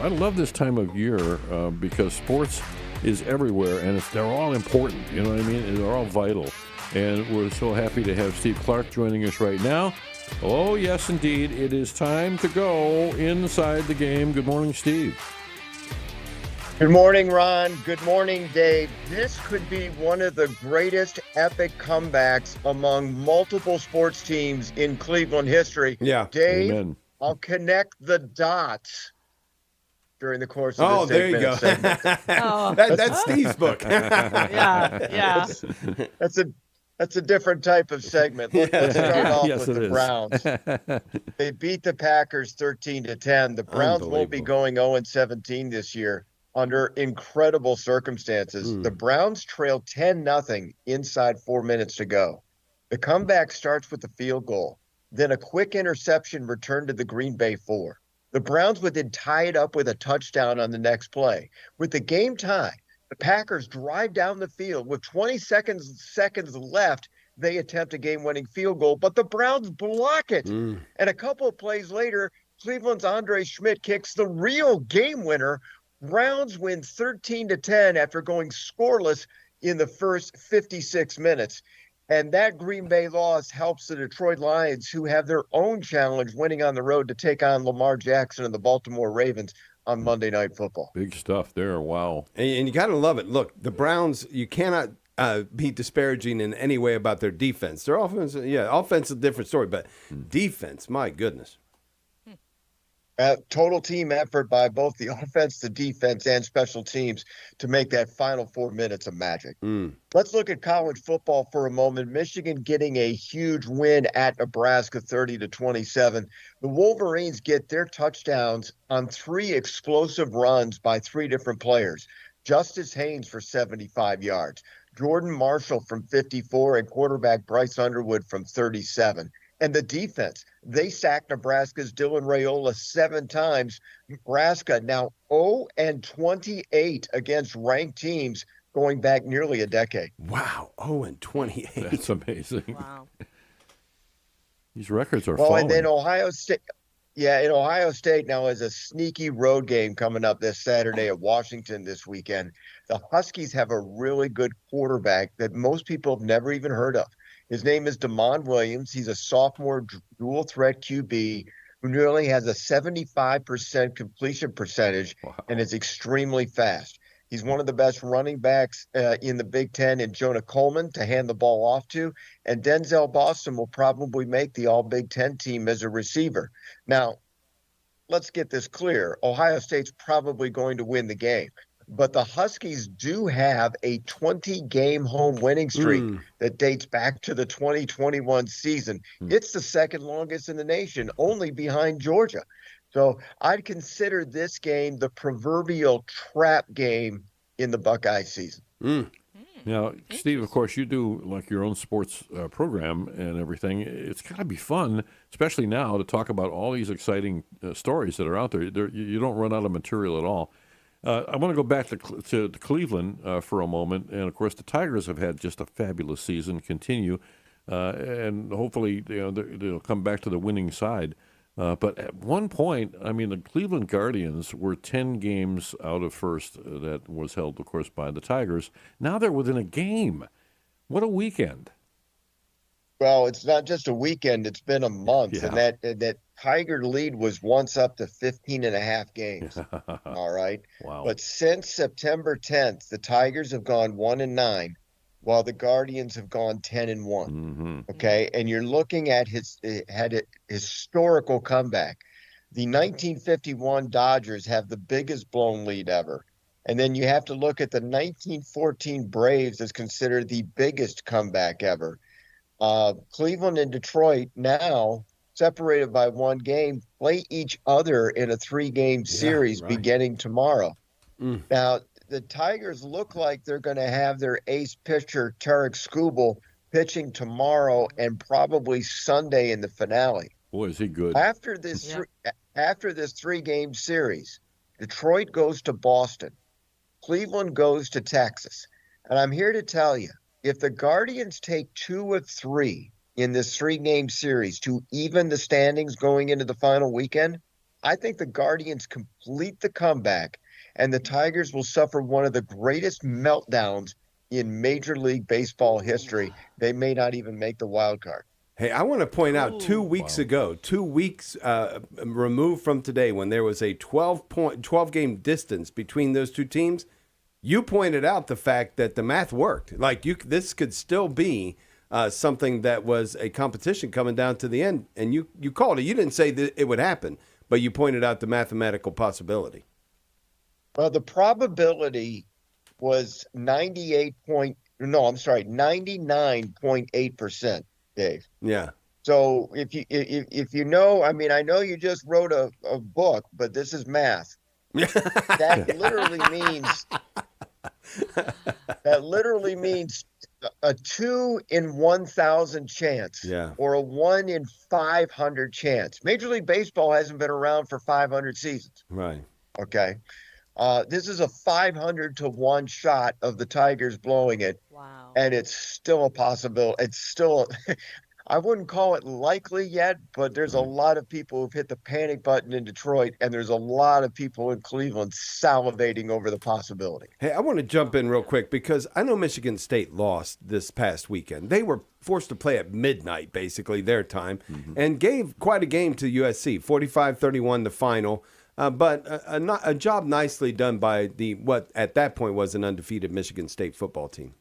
I love this time of year because sports is everywhere, and they're all important. You know what I mean? And they're all vital. And we're so happy to have Steve Clark joining us right now. Oh, yes, indeed. It is time to go inside the game. Good morning, Steve. Good morning, Ron. Good morning, Dave. This could be one of the greatest epic comebacks among multiple sports teams in Cleveland history. Yeah. Dave, Amen. I'll connect the dots during the course of this there you go. segment. That's Steve's book. Yeah. That's a different type of segment. Let's start off Yes, with it the is. Browns. They beat the Packers 13-10. The Browns won't be going 0-17 this year under incredible circumstances. The Browns trail 10-0 inside 4 minutes to go. The comeback starts with a field goal, then a quick interception returned to the Green Bay 4. The Browns would then tie it up with a touchdown on the next play. With the game tied, the Packers drive down the field with 20 seconds left. They attempt a game-winning field goal, but the Browns block it. And a couple of plays later, Cleveland's Andre Schmidt kicks the real game winner. Browns win 13-10 after going scoreless in the first 56 minutes. And that Green Bay loss helps the Detroit Lions, who have their own challenge winning on the road to take on Lamar Jackson and the Baltimore Ravens on Monday Night Football. Big stuff there. Wow. And you got to love it. Look, the Browns, you cannot be disparaging in any way about their defense. Their offense, offense is a different story, but defense, my goodness. Total team effort by both the offense, the defense, and special teams to make that final 4 minutes of magic. Let's look at college football for a moment. Michigan getting a huge win at Nebraska 30-27. The Wolverines get their touchdowns on 3 explosive runs by 3 different players. Justice Haynes for 75 yards, Jordan Marshall from 54, and quarterback Bryce Underwood from 37. And the defense, they sacked Nebraska's Dylan Raiola 7 times. Nebraska now 0-28 against ranked teams going back nearly a decade. Wow, 0-28. That's amazing. Wow. These records are Well, falling. and then Ohio State. Yeah, and Ohio State now has a sneaky road game coming up this Saturday at Washington this weekend. The Huskies have a really good quarterback that most people have never even heard of. His name is Damon Williams. He's a sophomore dual threat QB who nearly has a 75% completion percentage and is extremely fast. He's one of the best running backs in the Big Ten, and Jonah Coleman to hand the ball off to. And Denzel Boston will probably make the All-Big Ten team as a receiver. Now, let's get this clear. Ohio State's probably going to win the game. But the Huskies do have a 20-game home winning streak that dates back to the 2021 season. It's the second longest in the nation, only behind Georgia. So I'd consider this game the proverbial trap game in the Buckeye season. Now, Steve, of course, you do like your own sports program and everything. It's got to be fun, especially now, to talk about all these exciting stories that are out there. You don't run out of material at all. I want to go back to Cleveland for a moment. And, of course, the Tigers have had just a fabulous season, continue, and hopefully they'll come back to the winning side. But at one point, I mean, the Cleveland Guardians were 10 games out of first. That was held, of course, by the Tigers. Now they're within a game. What a weekend. Well, it's not just a weekend. It's been a month. Yeah. And that Tiger lead was once up to 15.5 games. All right. Wow. But since September 10th, the Tigers have gone 1-9, while the Guardians have gone 10-1. Okay. And you're looking at had a historical comeback. The 1951 Dodgers have the biggest blown lead ever. And then you have to look at the 1914 Braves as considered the biggest comeback ever. Cleveland and Detroit now separated by 1 game play each other in a 3-game series beginning tomorrow. Now, the Tigers look like they're going to have their ace pitcher, Tarek Skubal, pitching tomorrow and probably Sunday in the finale. Boy, is he good. After this 3-game series, Detroit goes to Boston. Cleveland goes to Texas. And I'm here to tell you, if the Guardians take 2 of 3 in this 3-game series to even the standings going into the final weekend, I think the Guardians complete the comeback, and the Tigers will suffer one of the greatest meltdowns in Major League Baseball history. They may not even make the wild card. Hey, I want to point out 2 weeks ago, 2 weeks removed from today, when there was a 12 game distance between those two teams, you pointed out the fact that the math worked. Like this could still be something that was a competition coming down to the end, and you called it. You didn't say that it would happen, but you pointed out the mathematical possibility. Well, the probability was 99.8%, Dave. Yeah. So if you know, I mean, I know you just wrote a book, but this is math. That literally means a 2 in 1,000 chance, or a 1 in 500 chance. Major League Baseball hasn't been around for 500 seasons. Right. Okay. This is a 500 to 1 shot of the Tigers blowing it. Wow. And it's still a possibility. It's still, I wouldn't call it likely yet, but there's a lot of people who've hit the panic button in Detroit, and there's a lot of people in Cleveland salivating over the possibility. Hey, I want to jump in real quick because I know Michigan State lost this past weekend. They were forced to play at midnight, basically, their time, and gave quite a game to USC, 45-31 the final. But a job nicely done by what at that point was an undefeated Michigan State football team.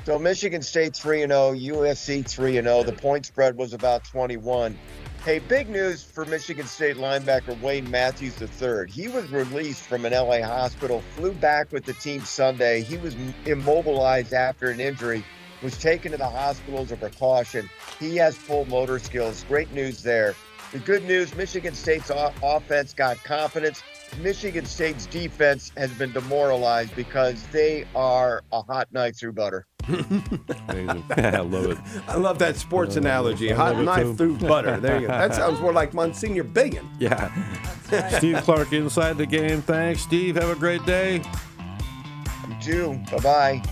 So Michigan State 3-0, USC 3-0. The point spread was about 21. Hey, big news for Michigan State linebacker Wayne Matthews III. He was released from an LA hospital, flew back with the team Sunday. He was immobilized after an injury, was taken to the hospital as a precaution. He has full motor skills. Great news there. The good news, Michigan State's offense got confidence. Michigan State's defense has been demoralized because they are a hot knife through butter. Amazing. I love it. I love that sports analogy. Hot knife through butter. There you go. That sounds more like Monsignor Biggin. Yeah. Steve Clark inside the game. Thanks, Steve. Have a great day. You too. Bye-bye.